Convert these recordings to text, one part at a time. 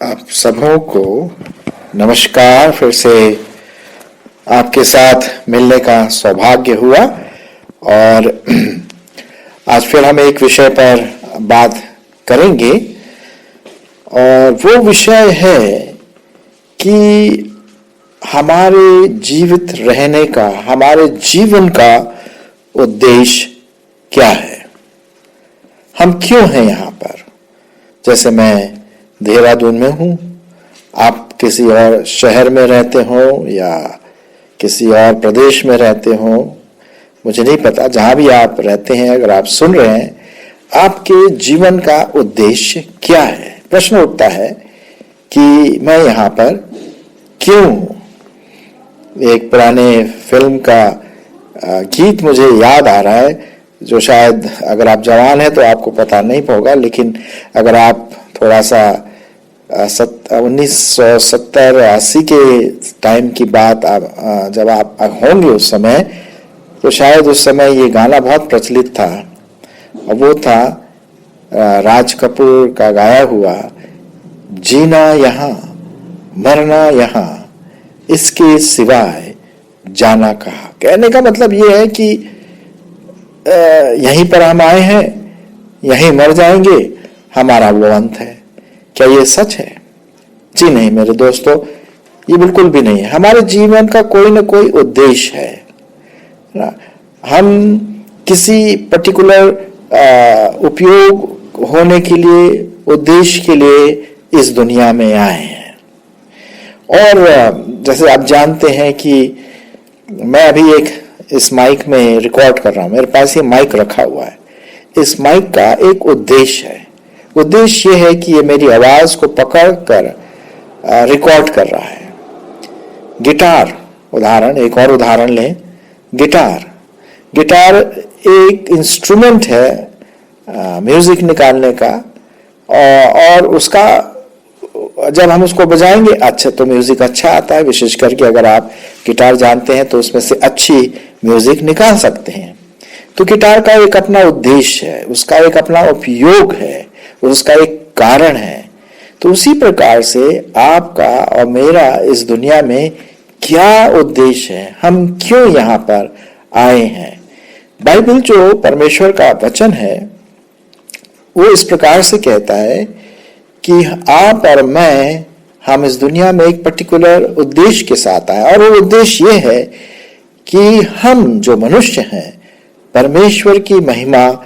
आप सबों को नमस्कार। फिर से आपके साथ मिलने का सौभाग्य हुआ और आज फिर हम एक विषय पर बात करेंगे और वो विषय है कि हमारे जीवित रहने का, हमारे जीवन का उद्देश्य क्या है। हम क्यों हैं यहाँ पर। जैसे मैं देहरादून में हूँ, आप किसी और शहर में रहते हो या किसी और प्रदेश में रहते हो, मुझे नहीं पता। जहाँ भी आप रहते हैं, अगर आप सुन रहे हैं, आपके जीवन का उद्देश्य क्या है। प्रश्न उठता है कि मैं यहाँ पर क्यों हूँ। एक पुराने फिल्म का गीत मुझे याद आ रहा है, जो शायद अगर आप जवान हैं तो आपको पता नहीं होगा, लेकिन अगर आप थोड़ा सा 1970-80 के टाइम की बात जब आप होंगे उस समय, तो शायद उस समय ये गाना बहुत प्रचलित था और वो था राज कपूर का गाया हुआ, जीना यहाँ मरना यहाँ, इसके सिवाय जाना कहाँ। कहने का मतलब ये है कि यहीं पर हम आए हैं, यहीं मर जाएंगे, हमारा वो अंत है। क्या ये सच है? जी नहीं मेरे दोस्तों, ये बिल्कुल भी नहीं है। हमारे जीवन का कोई ना कोई उद्देश्य है ना। हम किसी पर्टिकुलर उपयोग होने के लिए, उद्देश्य के लिए इस दुनिया में आए हैं। और जैसे आप जानते हैं कि मैं अभी इस माइक में रिकॉर्ड कर रहा हूं, मेरे पास ये माइक रखा हुआ है। इस माइक का एक उद्देश्य है। उद्देश्य ये है कि ये मेरी आवाज को पकड़कर रिकॉर्ड कर रहा है। गिटार उदाहरण, एक और उदाहरण लें, गिटार एक इंस्ट्रूमेंट है म्यूजिक निकालने का, और उसका जब हम उसको बजाएंगे अच्छा तो म्यूजिक अच्छा आता है। विशेष करके अगर आप गिटार जानते हैं तो उसमें से अच्छी म्यूजिक निकाल सकते हैं। तो गिटार का एक अपना उद्देश्य है, उसका एक अपना उपयोग है, उसका एक कारण है। तो उसी प्रकार से आपका और मेरा इस दुनिया में क्या उद्देश्य है, हम क्यों यहाँ पर आए हैं। बाइबल जो परमेश्वर का वचन है वो इस प्रकार से कहता है कि आप और मैं, हम इस दुनिया में एक पर्टिकुलर उद्देश्य के साथ आए, और वो उद्देश्य ये है कि हम जो मनुष्य हैं परमेश्वर की महिमा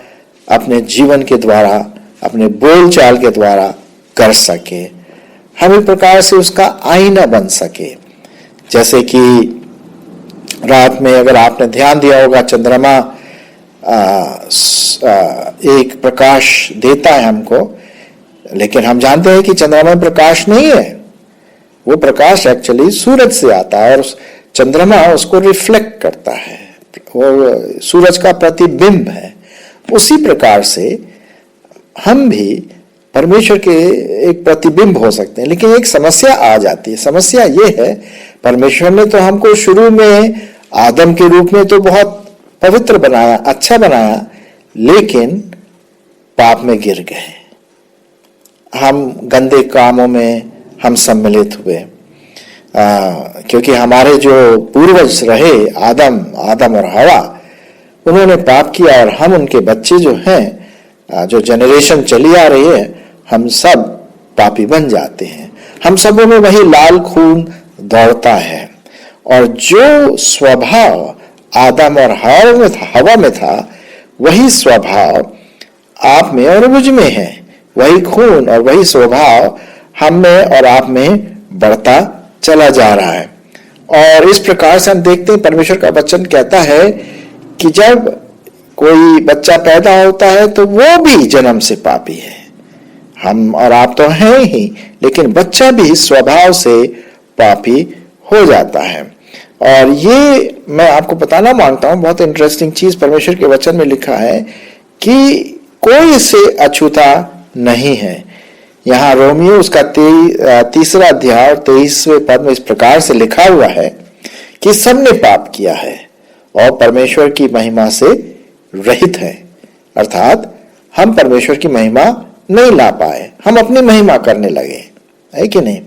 अपने जीवन के द्वारा, अपने बोलचाल के द्वारा कर सके। हम एक प्रकार से उसका आईना बन सके। जैसे कि रात में अगर आपने ध्यान दिया होगा, चंद्रमा एक प्रकाश देता है हमको, लेकिन हम जानते हैं कि चंद्रमा में प्रकाश नहीं है। वो प्रकाश एक्चुअली सूरज से आता है और चंद्रमा उसको रिफ्लेक्ट करता है, वो सूरज का प्रतिबिंब है। उसी प्रकार से हम भी परमेश्वर के एक प्रतिबिंब हो सकते हैं। लेकिन एक समस्या आ जाती है। समस्या ये है, परमेश्वर ने तो हमको शुरू में आदम के रूप में तो बहुत पवित्र बनाया, अच्छा बनाया, लेकिन पाप में गिर गए। हम गंदे कामों में हम सम्मिलित हुए, क्योंकि हमारे जो पूर्वज रहे आदम और हवा, उन्होंने पाप किया और हम उनके बच्चे जो हैं, जो जनरेशन चली आ रही है, हम सब पापी बन जाते हैं। हम सबों में वही लाल खून दौड़ता है, और जो स्वभाव आदम और हवा में था, वही स्वभाव आप में और मुझ में है। वही खून और वही स्वभाव हम में और आप में बढ़ता चला जा रहा है। और इस प्रकार से हम देखते हैं, परमेश्वर का वचन कहता है कि जब कोई बच्चा पैदा होता है तो वो भी जन्म से पापी है। हम और आप तो हैं ही, लेकिन बच्चा भी स्वभाव से पापी हो जाता है। और ये मैं आपको बताना मांगता हूं, बहुत इंटरेस्टिंग चीज परमेश्वर के वचन में लिखा है कि कोई इससे अछूता नहीं है। यहाँ रोमियो उसका 3 अध्याय और 23वें पद में इस प्रकार से लिखा हुआ है कि सबने पाप किया है और परमेश्वर की महिमा से रहित है। अर्थात हम परमेश्वर की महिमा नहीं ला पाए, हम अपनी महिमा करने लगे। है कि नहीं?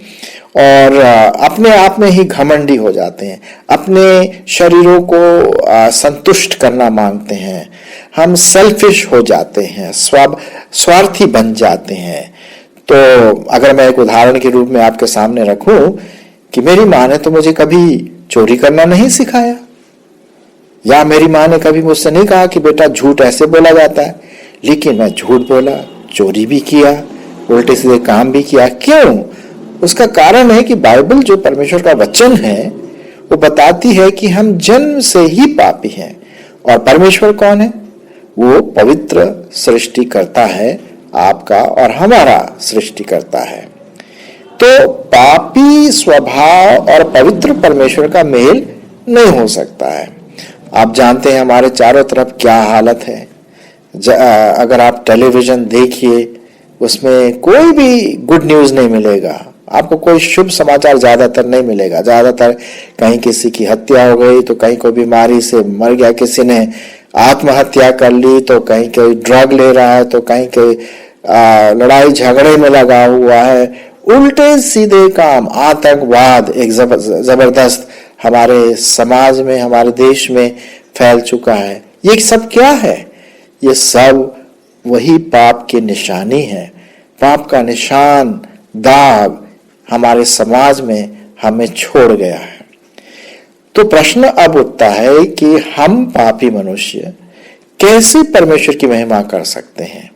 और अपने आप में ही घमंडी हो जाते हैं, अपने शरीरों को संतुष्ट करना मांगते हैं, हम सेल्फिश हो जाते हैं, स्वार्थी बन जाते हैं। तो अगर मैं एक उदाहरण के रूप में आपके सामने रखूं कि मेरी माँ ने तो मुझे कभी चोरी करना नहीं सिखाया, या मेरी माँ ने कभी मुझसे नहीं कहा कि बेटा झूठ ऐसे बोला जाता है, लेकिन मैं झूठ बोला, चोरी भी किया, उल्टे सीधे काम भी किया। क्यों? उसका कारण है कि बाइबल जो परमेश्वर का वचन है वो बताती है कि हम जन्म से ही पापी हैं, और परमेश्वर कौन है? वो पवित्र सृष्टि करता है, आपका और हमारा सृष्टि करता है। तो पापी स्वभाव और पवित्र परमेश्वर का मेल नहीं हो सकता है। आप जानते हैं हमारे चारों तरफ क्या हालत है। अगर आप टेलीविजन देखिए, उसमें कोई भी गुड न्यूज नहीं मिलेगा आपको, कोई शुभ समाचार ज्यादातर नहीं मिलेगा। ज्यादातर कहीं किसी की हत्या हो गई, तो कहीं कोई बीमारी से मर गया, किसी ने आत्महत्या कर ली, तो कहीं कोई ड्रग ले रहा है, तो कहीं कोई लड़ाई झगड़े में लगा हुआ है। उल्टे सीधे काम, आतंकवाद एक जबरदस्त हमारे समाज में, हमारे देश में फैल चुका है। ये सब क्या है? ये सब वही पाप की निशानी है। पाप का निशान, दाग हमारे समाज में हमें छोड़ गया है। तो प्रश्न अब उठता है कि हम पापी मनुष्य कैसे परमेश्वर की महिमा कर सकते हैं?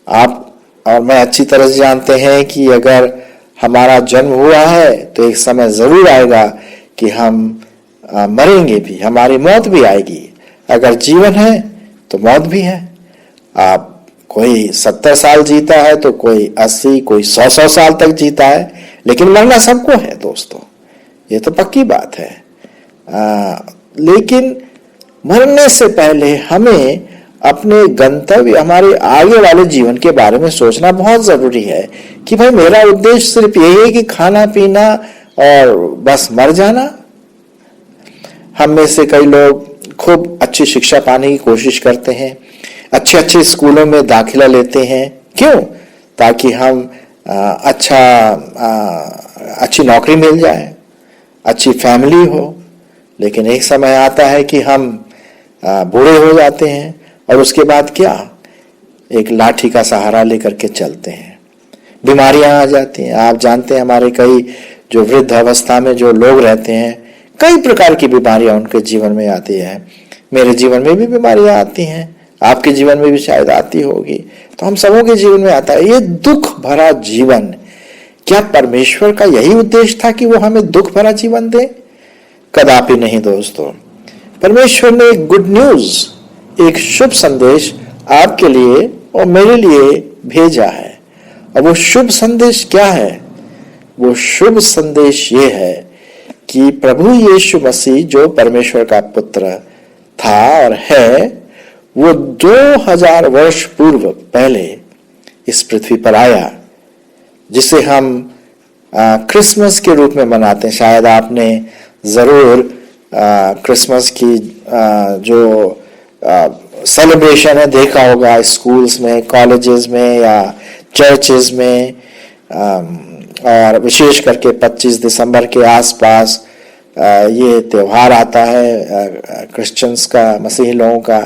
आप और मैं अच्छी तरह से जानते हैं कि अगर हमारा जन्म हुआ है तो एक समय जरूर आएगा कि हम मरेंगे भी, हमारी मौत भी आएगी। अगर जीवन है तो मौत भी है। आप कोई 70 साल जीता है तो कोई 80, कोई 100 साल तक जीता है, लेकिन मरना सबको है दोस्तों, ये तो पक्की बात है। लेकिन मरने से पहले हमें अपने गंतव्य, हमारे आगे वाले जीवन के बारे में सोचना बहुत जरूरी है कि भाई मेरा उद्देश्य सिर्फ यही है कि खाना पीना और बस मर जाना। हम में से कई लोग खूब अच्छी शिक्षा पाने की कोशिश करते हैं, अच्छे अच्छे स्कूलों में दाखिला लेते हैं। क्यों? ताकि हम अच्छी नौकरी मिल जाए, अच्छी फैमिली हो। लेकिन एक समय आता है कि हम बूढ़े हो जाते हैं, और उसके बाद क्या? एक लाठी का सहारा लेकर के चलते हैं, बीमारियां आ जाती हैं। आप जानते हैं हमारे कई जो वृद्ध अवस्था में जो लोग रहते हैं, कई प्रकार की बीमारियां उनके जीवन में आती है। मेरे जीवन में भी बीमारियां आती हैं, आपके जीवन में भी शायद आती होगी, तो हम सबों के जीवन में आता है ये दुख भरा जीवन। क्या परमेश्वर का यही उद्देश्य था कि वो हमें दुख भरा जीवन दे? कदापि नहीं दोस्तों। परमेश्वर ने एक गुड न्यूज, एक शुभ संदेश आपके लिए और मेरे लिए भेजा है। और वो शुभ संदेश क्या है? वो शुभ संदेश ये है कि प्रभु यीशु मसीह जो परमेश्वर का पुत्र था और है, वो 2000 वर्ष पूर्व पहले इस पृथ्वी पर आया, जिसे हम क्रिसमस के रूप में मनाते हैं। शायद आपने जरूर क्रिसमस की जो सेलिब्रेशन है देखा होगा, स्कूल्स में, कॉलेजेस में या चर्चेस में, और विशेष करके 25 दिसंबर के आसपास ये त्योहार आता है क्रिश्चियंस का, मसीही लोगों का।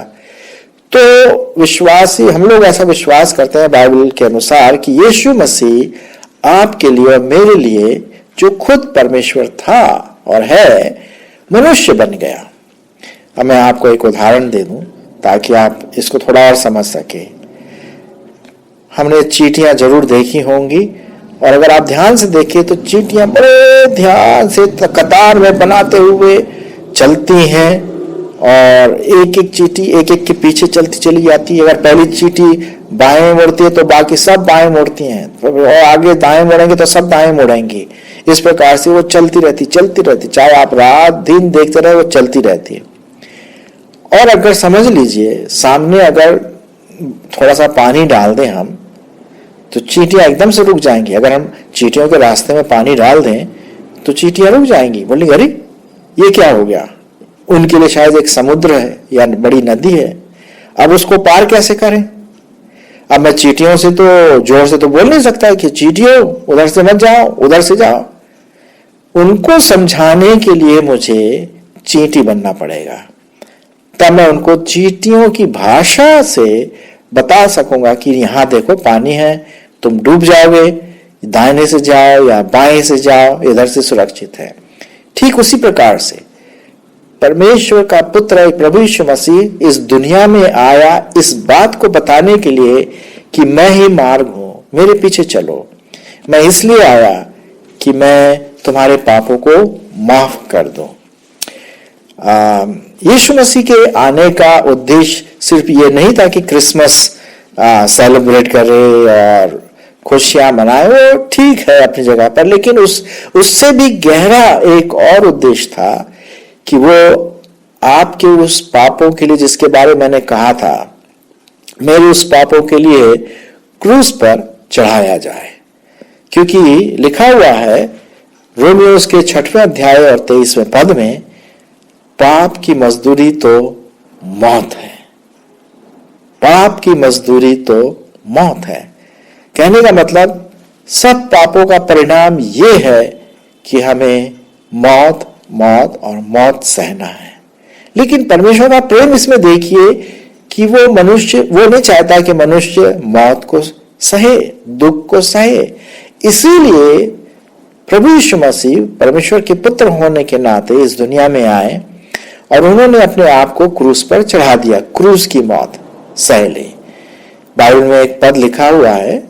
तो विश्वासी, हम लोग ऐसा विश्वास करते हैं बाइबल के अनुसार कि यीशु मसीह आपके लिए और मेरे लिए, जो खुद परमेश्वर था और है, मनुष्य बन गया। अब मैं आपको एक उदाहरण दे दूं ताकि आप इसको थोड़ा और समझ सके। हमने चींटियां जरूर देखी होंगी, और अगर आप ध्यान से देखिए तो चींटियां बड़े ध्यान से कतार में बनाते हुए चलती हैं, और एक एक चींटी एक एक के पीछे चलती चली जाती है। अगर पहली चींटी बाएं मुड़ती है तो बाकी सब बाएं मुड़ती हैं, और आगे दाएं मुड़ेंगे तो सब दाएं मुड़ेंगी। इस प्रकार से वो चलती रहती, चाहे आप रात दिन देखते रहे, वो चलती रहती है। और अगर समझ लीजिए सामने अगर थोड़ा सा पानी डाल दें हम, तो चींटियां एकदम से रुक जाएंगी। अगर हम चींटियों के रास्ते में पानी डाल दें तो चींटियां रुक जाएंगी, बोलेंगी अरे ये क्या हो गया। उनके लिए शायद एक समुद्र है या बड़ी नदी है, अब उसको पार कैसे करें। अब मैं चींटियों से तो जोर से तो बोल नहीं सकता कि चींटियों उधर से मत जाओ, उधर से जाओ। उनको समझाने के लिए मुझे चींटी बनना पड़ेगा, तब मैं उनको चींटियों की भाषा से बता सकूंगा कि यहां देखो पानी है, तुम डूब जाओगे, दाहिने से जाओ या बाएं से जाओ, इधर से सुरक्षित है। ठीक उसी प्रकार से परमेश्वर का पुत्र प्रभु यीशु मसीह इस दुनिया में आया इस बात को बताने के लिए कि मैं ही मार्ग हूं, मेरे पीछे चलो। मैं इसलिए आया कि मैं तुम्हारे पापों को माफ कर दूं। यीशु मसीह के आने का उद्देश्य सिर्फ ये नहीं था कि क्रिसमस सेलिब्रेट करे और खुशियां मनाए, वो ठीक है अपनी जगह पर, लेकिन उससे भी गहरा एक और उद्देश्य था कि वो आपके उस पापों के लिए जिसके बारे में मैंने कहा था, मेरे उस पापों के लिए क्रूस पर चढ़ाया जाए। क्योंकि लिखा हुआ है रोमियोस के 6वें अध्याय और 23वें पद में, पाप की मजदूरी तो मौत है, पाप की मजदूरी तो मौत है। कहने का मतलब सब पापों का परिणाम यह है कि हमें मौत मौत और मौत सहना है। लेकिन परमेश्वर का प्रेम इसमें देखिए कि वो नहीं चाहता कि मनुष्य मौत को सहे, दुख को सहे। इसीलिए प्रभु यीशु मसीह परमेश्वर के पुत्र होने के नाते इस दुनिया में आए और उन्होंने अपने आप को क्रूस पर चढ़ा दिया, क्रूस की मौत सह ली। बाइबल में एक पद लिखा हुआ है,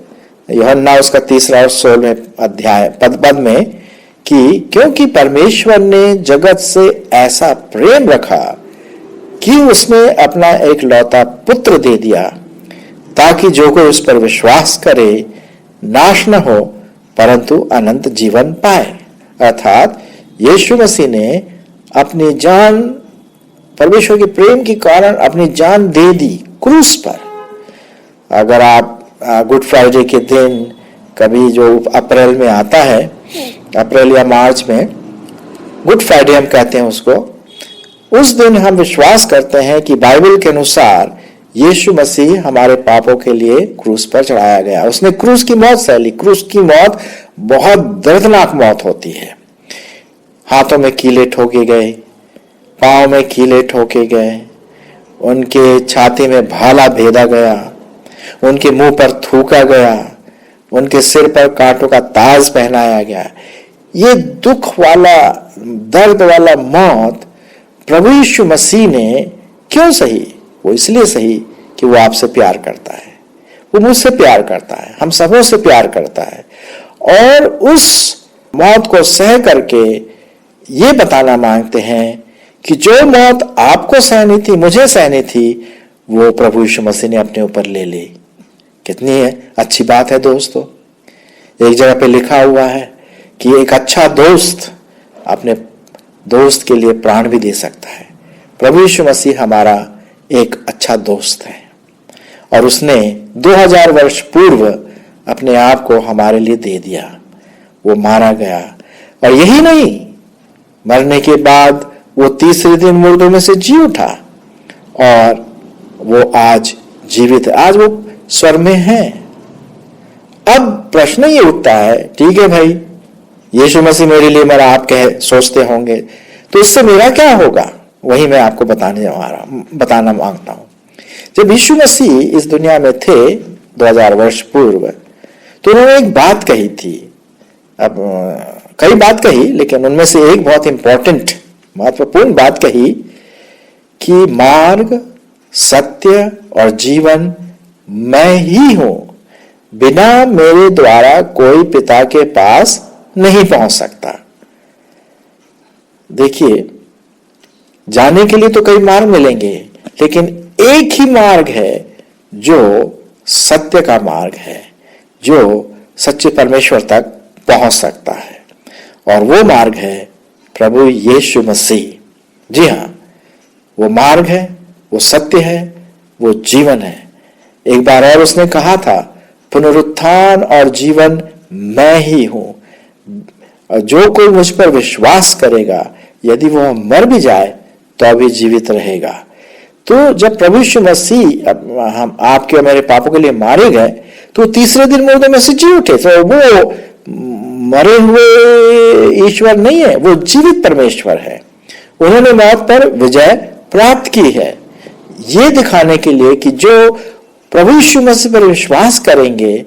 यूहन्ना उसका 3 और 16 अध्याय पद में, कि क्योंकि परमेश्वर ने जगत से ऐसा प्रेम रखा कि उसने अपना एक लौता पुत्र दे दिया, ताकि जो कोई उस पर विश्वास करे नाश न हो परंतु अनंत जीवन पाए। अर्थात यीशु मसीह ने अपनी जान, परमेश्वर के प्रेम के कारण अपनी जान दे दी क्रूस पर। अगर आप गुड फ्राइडे के दिन कभी जो अप्रैल में आता है, अप्रैल या मार्च में गुड फ्राइडे हम कहते हैं उसको, उस दिन हम विश्वास करते हैं कि बाइबल के अनुसार यीशु मसीह हमारे पापों के लिए क्रूस पर चढ़ाया गया। उसने क्रूस की मौत सह ली। क्रूस की मौत बहुत दर्दनाक मौत होती है। हाथों में कीले ठोके गए, पांव में कीले ठोके गए, उनके छाती में भाला भेदा गया, उनके मुंह पर थूका गया, उनके सिर पर कांटों का ताज पहनाया गया। ये दुख वाला, दर्द वाला मौत प्रभु यीशु मसीह ने क्यों सही? वो इसलिए सही कि वो आपसे प्यार करता है, वो मुझसे प्यार करता है, हम सबों से प्यार करता है। और उस मौत को सह करके ये बताना मांगते हैं कि जो मौत आपको सहनी थी, मुझे सहनी थी, वो प्रभु यीशु मसीह ने अपने ऊपर ले ली। कितनी अच्छी बात है दोस्तों। एक जगह पे लिखा हुआ है कि एक अच्छा दोस्त अपने दोस्त के लिए प्राण भी दे सकता है। प्रभु यीशु मसीह हमारा एक अच्छा दोस्त है और उसने 2000 वर्ष पूर्व अपने आप को हमारे लिए दे दिया। वो मारा गया और यही नहीं, मरने के बाद वो तीसरे दिन मुर्दों में से जी उठा और वो आज जीवित है, आज वो स्वर्ग में है। अब प्रश्न ये उठता है, ठीक है भाई, यीशु मसीह मेरे लिए मरा, आप सोचते होंगे, तो इससे मेरा क्या होगा? वही मैं आपको बताना मांगता हूं। जब यीशु मसीह इस दुनिया में थे 2000 वर्ष पूर्व, तो उन्होंने एक बात कही थी। अब कई बात कही, लेकिन उनमें से एक बहुत इंपॉर्टेंट, महत्वपूर्ण बात कही कि मार्ग, सत्य और जीवन मैं ही हूं, बिना मेरे द्वारा कोई पिता के पास नहीं पहुंच सकता। देखिए, जाने के लिए तो कई मार्ग मिलेंगे, लेकिन एक ही मार्ग है जो सत्य का मार्ग है, जो सच्चे परमेश्वर तक पहुंच सकता है, और वो मार्ग है प्रभु यीशु मसीह। जी हां, वो मार्ग है, वो सत्य है, वो जीवन है। एक बार और उसने कहा था, पुनरुत्थान और जीवन मैं ही हूं, जो कोई मुझ पर विश्वास करेगा, यदि वह मर भी जाए तो अभी जीवित रहेगा। तो जब प्रभु यीशु मसीह हम आपके और मेरे पापों के लिए मारे गए, तो तीसरे दिन मुर्दों में से जी उठे। तो वो मरे हुए ईश्वर नहीं है, वो जीवित परमेश्वर है। उन्होंने मौत पर विजय प्राप्त की है, ये दिखाने के लिए कि जो प्रभु यीशु मसीह पर विश्वास करेंगे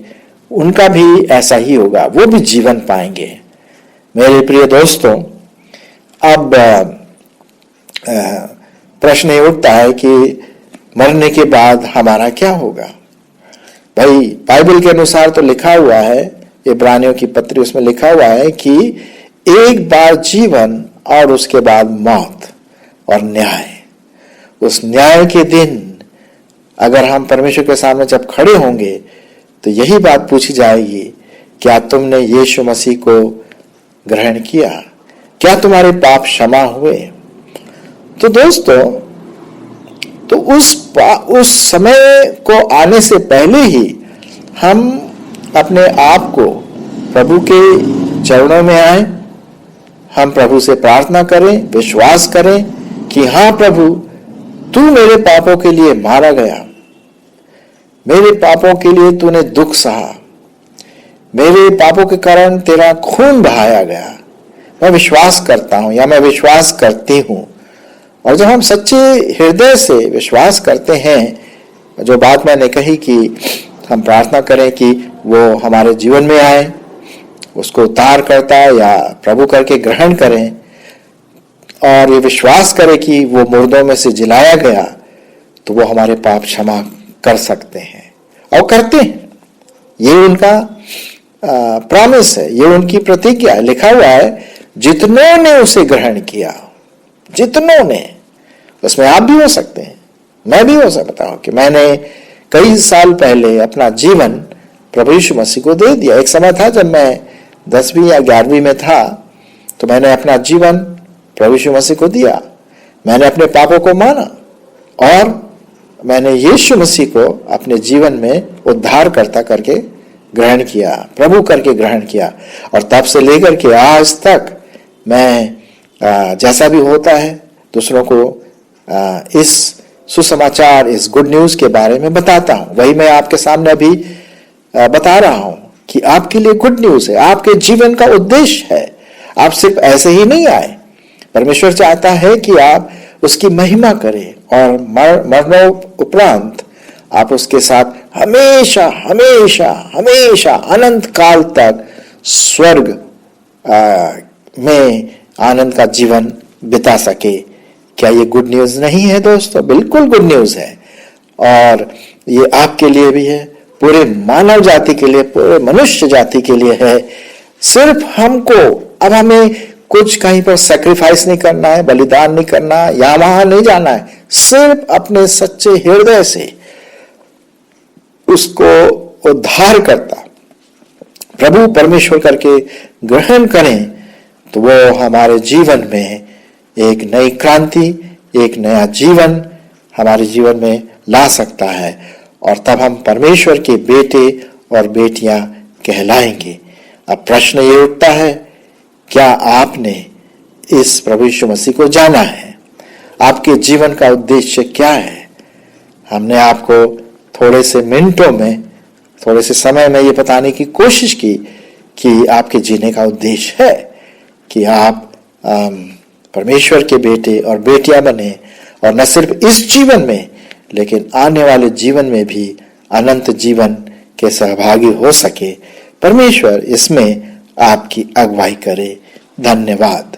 उनका भी ऐसा ही होगा, वो भी जीवन पाएंगे। मेरे प्रिय दोस्तों, अब प्रश्न ये उठता है कि मरने के बाद हमारा क्या होगा। भाई बाइबल के अनुसार तो लिखा हुआ है, इब्रानियों की पत्री उसमें लिखा हुआ है कि एक बार जीवन और उसके बाद मौत और न्याय। उस न्याय के दिन अगर हम परमेश्वर के सामने जब खड़े होंगे तो यही बात पूछी जाएगी, क्या तुमने यीशु मसीह को ग्रहण किया? क्या तुम्हारे पाप क्षमा हुए? तो दोस्तों, तो उस समय को आने से पहले ही हम अपने आप को प्रभु के चरणों में आए, हम प्रभु से प्रार्थना करें, विश्वास करें कि हाँ प्रभु, तू मेरे पापों के लिए मारा गया, मेरे पापों के लिए तूने दुख सहा, मेरे पापों के कारण तेरा खून बहाया गया। मैं विश्वास करता हूं या मैं विश्वास करती हूं। और जब हम सच्चे हृदय से विश्वास करते हैं, जो बात मैंने कही कि हम प्रार्थना करें कि वो हमारे जीवन में आए, उसको उद्धारकर्ता या प्रभु करके ग्रहण करें, और ये विश्वास करें कि वो मुर्दों में से जिलाया गया, तो वो हमारे पाप क्षमा कर सकते हैं और करते हैं। ये उनका प्रॉमिस है, ये उनकी प्रतिज्ञा है। लिखा हुआ है, जितनों ने उसे ग्रहण किया, जितनों ने। उसमें आप भी हो सकते हैं, मैं भी हो सकता हूं कि मैंने कई साल पहले अपना जीवन प्रभु यीशु मसीह को दे दिया। एक समय था जब मैं 10वीं या 11वीं में था, तो मैंने अपना जीवन प्रभु यीशु मसीह को दिया। मैंने अपने पापों को माना और मैंने यीशु मसीह को अपने जीवन में उद्धारकर्ता करके ग्रहण किया, प्रभु करके ग्रहण किया। और तब से लेकर के आज तक मैं जैसा भी होता है दूसरों को इस सुसमाचार, इस गुड न्यूज के बारे में बताता हूं। वही मैं आपके सामने अभी बता रहा हूं कि आपके लिए गुड न्यूज है, आपके जीवन का उद्देश्य है। आप सिर्फ ऐसे ही नहीं आए, परमेश्वर चाहता है कि आप उसकी महिमा करें और मरणों उपरांत आप उसके साथ हमेशा हमेशा हमेशा अनंत काल तक स्वर्ग में आनंद का जीवन बिता सके। क्या ये गुड न्यूज नहीं है दोस्तों? बिल्कुल गुड न्यूज है। और ये आपके लिए भी है, पूरे मानव जाति के लिए, पूरे मनुष्य जाति के लिए है। सिर्फ हमको अब हमें कुछ कहीं पर सैक्रिफाइस नहीं करना है, बलिदान नहीं करना, यहां वहां नहीं जाना है। सिर्फ अपने सच्चे हृदय से उसको उद्धार करता प्रभु परमेश्वर करके ग्रहण करें, तो वो हमारे जीवन में एक नई क्रांति, एक नया जीवन हमारे जीवन में ला सकता है। और तब हम परमेश्वर के बेटे और बेटियां कहलाएंगे। अब प्रश्न ये उठता है, क्या आपने इस प्रभु यीशु मसीह को जाना है? आपके जीवन का उद्देश्य क्या है? हमने आपको थोड़े से मिनटों में, थोड़े से समय में ये बताने की कोशिश की कि आपके जीने का उद्देश्य है कि आप परमेश्वर के बेटे और बेटियां बने, और न सिर्फ इस जीवन में लेकिन आने वाले जीवन में भी अनंत जीवन के सहभागी हो सके। परमेश्वर इसमें आपकी अगुवाई करे। धन्यवाद।